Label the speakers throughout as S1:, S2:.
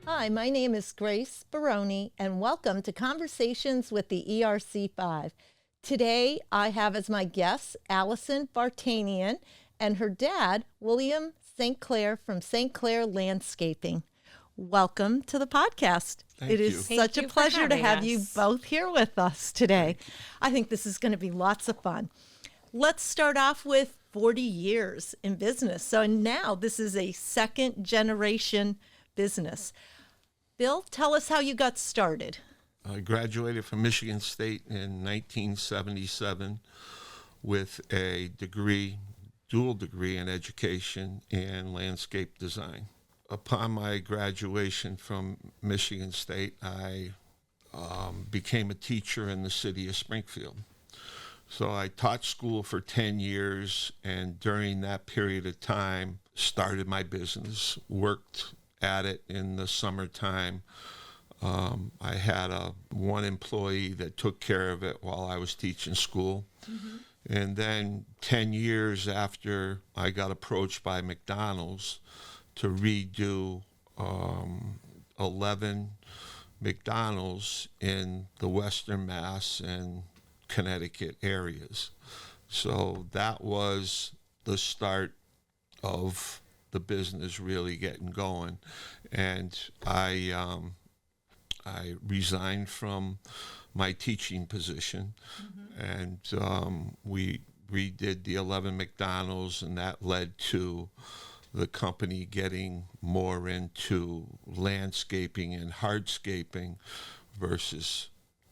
S1: Hi, my name is Grace Baroni, and welcome to Conversations with the ERC5. Today, I have as my guests Allison Vartanian and her dad, William St. Clair from St. Clair Landscaping. Welcome to the podcast.
S2: Thank
S1: it
S2: you.
S1: is such a pleasure to have you both here with us today. I think this is going to be lots of fun. Let's start off with 40 years in business. So now this is a second generation business. Bill, tell us how you got started.
S2: I graduated from Michigan State in 1977 with a dual degree in education and landscape design. Upon my graduation from Michigan State, I became a teacher in the city of Springfield. So I taught school for 10 years, and during that period of time, started my business, worked at it in the summertime. I had one employee that took care of it while I was teaching school. Mm-hmm. And then 10 years after, I got approached by McDonald's to redo 11 McDonald's in the Western Mass and Connecticut areas. So that was the start of the business really getting going. And I resigned from my teaching position, mm-hmm. and we redid the 11 McDonald's, and that led to the company getting more into landscaping and hardscaping versus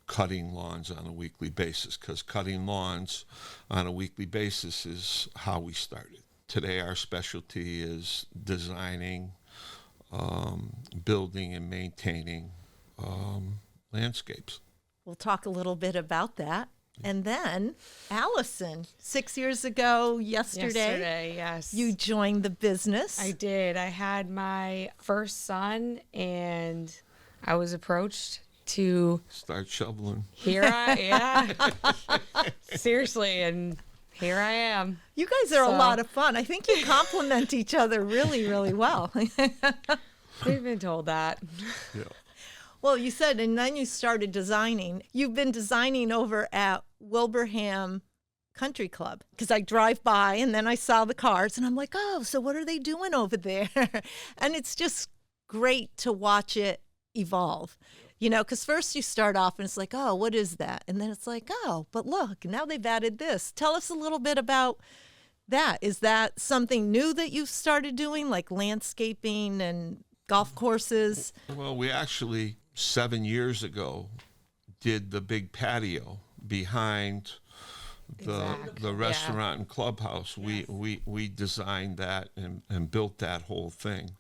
S2: cutting lawns on a weekly basis, because cutting lawns on a weekly basis is how we started. Today our specialty is designing, building and maintaining landscapes.
S1: We'll talk a little bit about that. And then, Allison, 6 years ago, yesterday,
S3: yes,
S1: you joined the business.
S3: I did. I had my first son, and I was approached to
S2: start shoveling.
S3: Seriously, and here I am.
S1: You guys are a lot of fun. I think you complement each other really, really well.
S3: We've been told that.
S2: Yeah.
S1: Well, you said, and then you started designing. You've been designing over at Wilbraham Country Club, because I drive by and then I saw the cars and I'm like, oh, so what are they doing over there? And it's just great to watch it evolve, you know, because first you start off and it's like, oh, what is that? And then it's like, oh, but look, now they've added this. Tell us a little bit about that. Is that something new that you've started doing, like landscaping and golf courses?
S2: Well, we actually 7 years ago did the big patio behind the restaurant and clubhouse. Yes. We designed that and built that whole thing.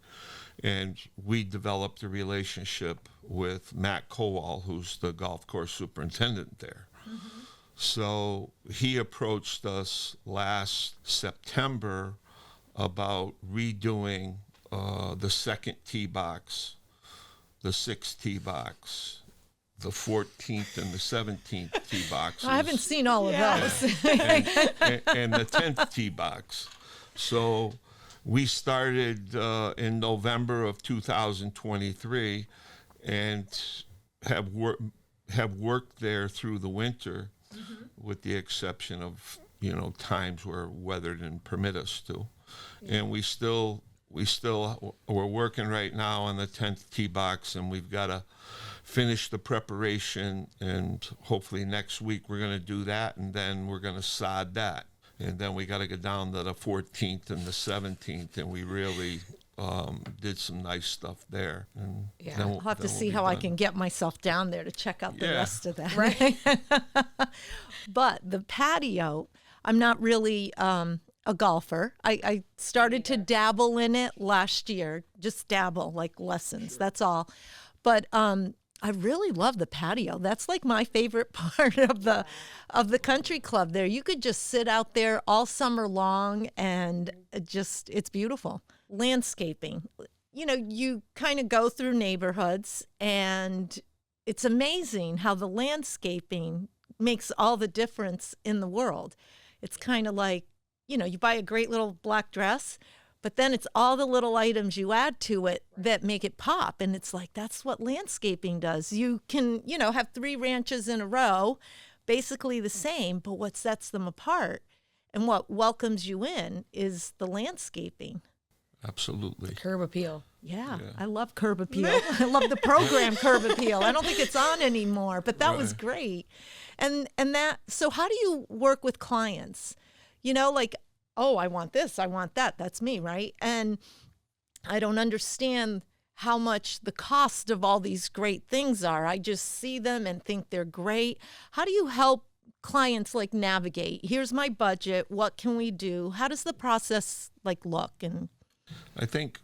S2: And we developed a relationship with Matt Kowal, who's the golf course superintendent there. Mm-hmm. So he approached us last September about redoing the second tee box, the 6th tee box, the 14th and the 17th tee boxes.
S1: I haven't seen all of those.
S2: and the 10th tee box. So we started in November of 2023 and have worked there through the winter, mm-hmm. with the exception of, times where weather didn't permit us to. Yeah. And we're working right now on the 10th tee box, and we've got to finish the preparation, and hopefully next week we're going to do that, and then we're going to sod that. And then we got to go down to the 14th and the 17th, and we really did some nice stuff there. And
S1: I'll have to see how I can get myself down there to check out the rest of that.
S3: Right.
S1: But the patio, I'm not really a golfer. I started to dabble in it last year, just dabble, like lessons, that's all. But I really love the patio. That's like my favorite part of the country club there. You could just sit out there all summer long, and it's beautiful. Landscaping, you kind of go through neighborhoods, and it's amazing how the landscaping makes all the difference in the world. It's kind of like you buy a great little black dress, but then it's all the little items you add to it that make it pop. And it's like, that's what landscaping does. You can, have 3 ranches in a row, basically the same, but what sets them apart and what welcomes you in is the landscaping.
S2: Absolutely.
S3: Curb appeal.
S1: Yeah, I love Curb Appeal. I love the program Curb Appeal. I don't think it's on anymore, but that was great. And so how do you work with clients? Like, oh, I want this, I want that. That's me, right? And I don't understand how much the cost of all these great things are. I just see them and think they're great. How do you help clients like navigate? Here's my budget. What can we do? How does the process look? And
S2: I think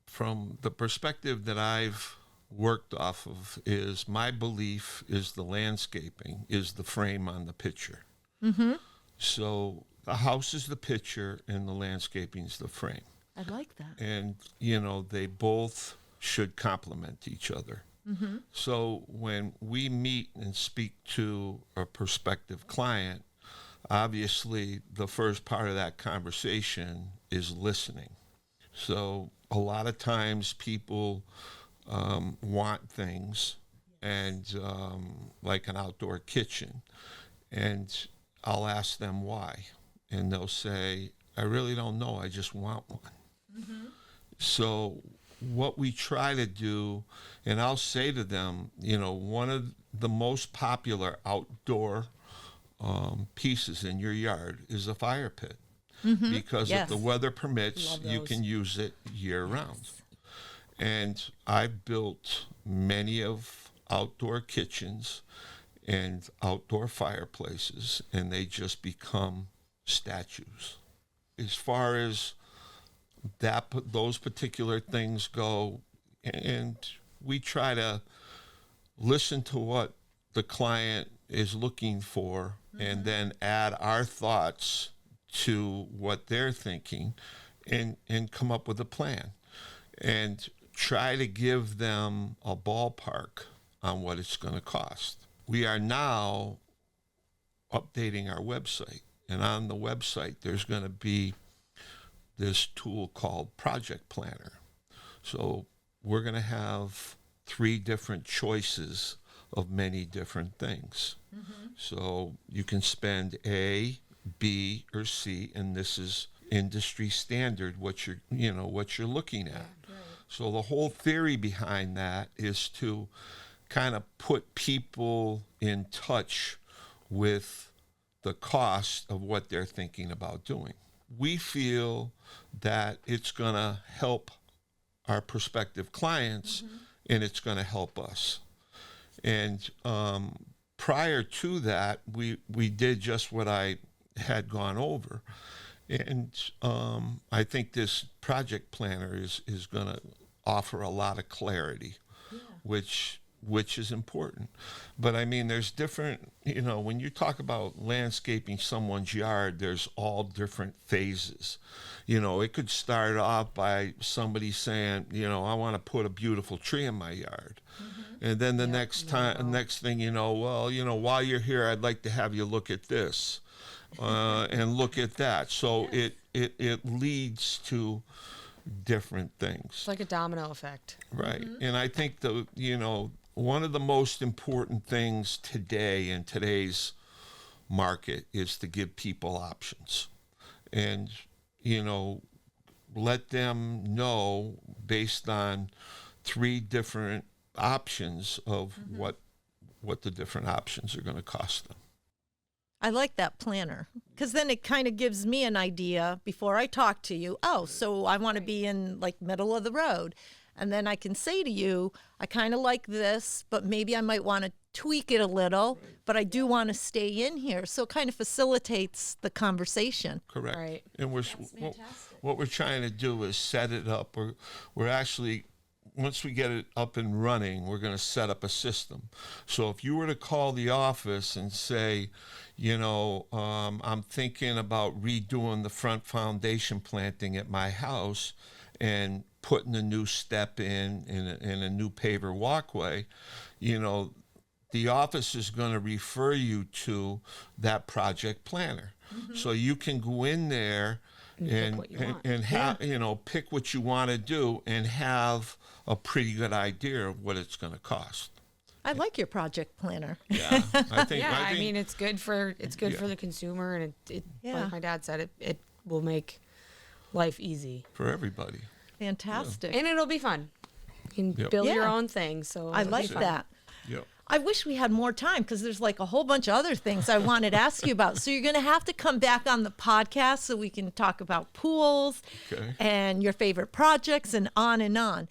S2: from the perspective that I've worked off of is my belief is the landscaping is the frame on the picture. Mm-hmm. So the house is the picture and the landscaping is the frame.
S1: I like that.
S2: And, they both should complement each other. Mm-hmm. So when we meet and speak to a prospective client, obviously the first part of that conversation is listening. So a lot of times people want things and like an outdoor kitchen, and I'll ask them why, and they'll say, I really don't know, I just want one. Mm-hmm. So what we try to do, and I'll say to them, one of the most popular outdoor pieces in your yard is a fire pit. Mm-hmm. Because if the weather permits, you can use it year round. And I've built many of outdoor kitchens and outdoor fireplaces, and they just become statues. As far as those particular things go, and we try to listen to what the client is looking for, and then add our thoughts to what they're thinking and come up with a plan and try to give them a ballpark on what it's going to cost. We are now updating our website, and on the website there's going to be this tool called Project Planner. So we're going to have 3 different choices of many different things. Mm-hmm. So you can spend A, B, or C, and this is industry standard what you're looking at. Yeah, right. So the whole theory behind that is to kind of put people in touch with the cost of what they're thinking about doing. We feel that it's going to help our prospective clients, mm-hmm. and it's going to help us. And prior to that, we did just what I had gone over. And I think this project planner is going to offer a lot of clarity, which is important. But I mean, there's different, when you talk about landscaping someone's yard, there's all different phases. It could start off by somebody saying, I want to put a beautiful tree in my yard. Mm-hmm. And then the next thing while you're here, I'd like to have you look at this. And look at that. So it leads to different things.
S3: It's like a domino effect.
S2: Right. Mm-hmm. And I think one of the most important things today in today's market is to give people options. And, let them know based on 3 different options of mm-hmm. what the different options are going to cost them.
S1: I like that planner because then it kind of gives me an idea before I talk to you. Oh, so I want to be in middle of the road. And then I can say to you, I kind of like this, but maybe I might want to tweak it a little, but I do want to stay in here. So it kind of facilitates the conversation.
S2: Correct.
S3: Right.
S2: And what we're trying to do is set it up. We're actually, once we get it up and running, we're going to set up a system. So if you were to call the office and say, I'm thinking about redoing the front foundation planting at my house and putting a new step in a new paver walkway, the office is going to refer you to that project planner. So you can go in there and
S3: what you want.
S2: and have pick what you want to do and have a pretty good idea of what it's going to cost.
S1: I like your project planner.
S2: Yeah, I think.
S3: Yeah, I mean, it's good for for the consumer, and it
S1: Yeah.
S3: like my dad said, it will make life easy,
S2: for everybody.
S1: Fantastic.
S3: and it'll be fun. You can
S2: Yep.
S3: build your
S1: Yeah.
S3: own thing. So
S1: I
S3: it'll be
S1: like
S3: fun.
S1: that.
S2: Yep.
S1: I wish we had more time because there's like a whole bunch of other things I wanted to ask you about. So you're going to have to come back on the podcast so we can talk about pools
S2: Okay.
S1: and your favorite projects and on and on.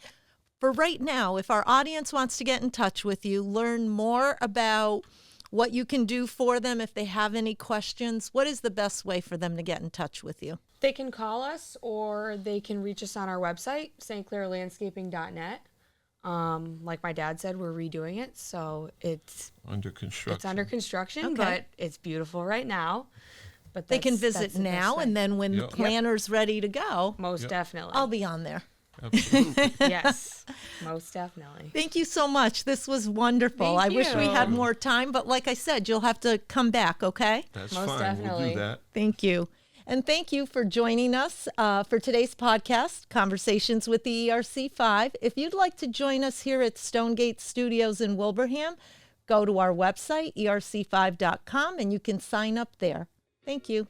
S1: For right now, if our audience wants to get in touch with you, learn more about what you can do for them, if they have any questions, what is the best way for them to get in touch with you?
S3: They can call us or they can reach us on our website, stclairlandscaping.net. Like my dad said, we're redoing it, so it's
S2: Under construction.
S3: under construction,
S1: Okay.
S3: but it's beautiful right now. But
S1: They can
S3: that's
S1: visit
S3: the best
S1: now,
S3: way.
S1: and then when the
S2: Yep.
S1: planner's ready to go,
S3: most definitely.
S1: I'll be on there.
S2: Absolutely.
S3: Yes, most definitely.
S1: Thank you so much. This was wonderful.
S3: Thank
S1: I wish we
S3: you.
S1: had more time, but like I said, you'll have to come back, okay?
S2: That's
S3: Most
S2: fine. We'll
S3: definitely.
S2: do that.
S1: Thank you. And thank you for joining us for today's podcast, Conversations with the ERC5. If you'd like to join us here at Stonegate Studios in Wilbraham, go to our website, erc5.com, and you can sign up there. Thank you.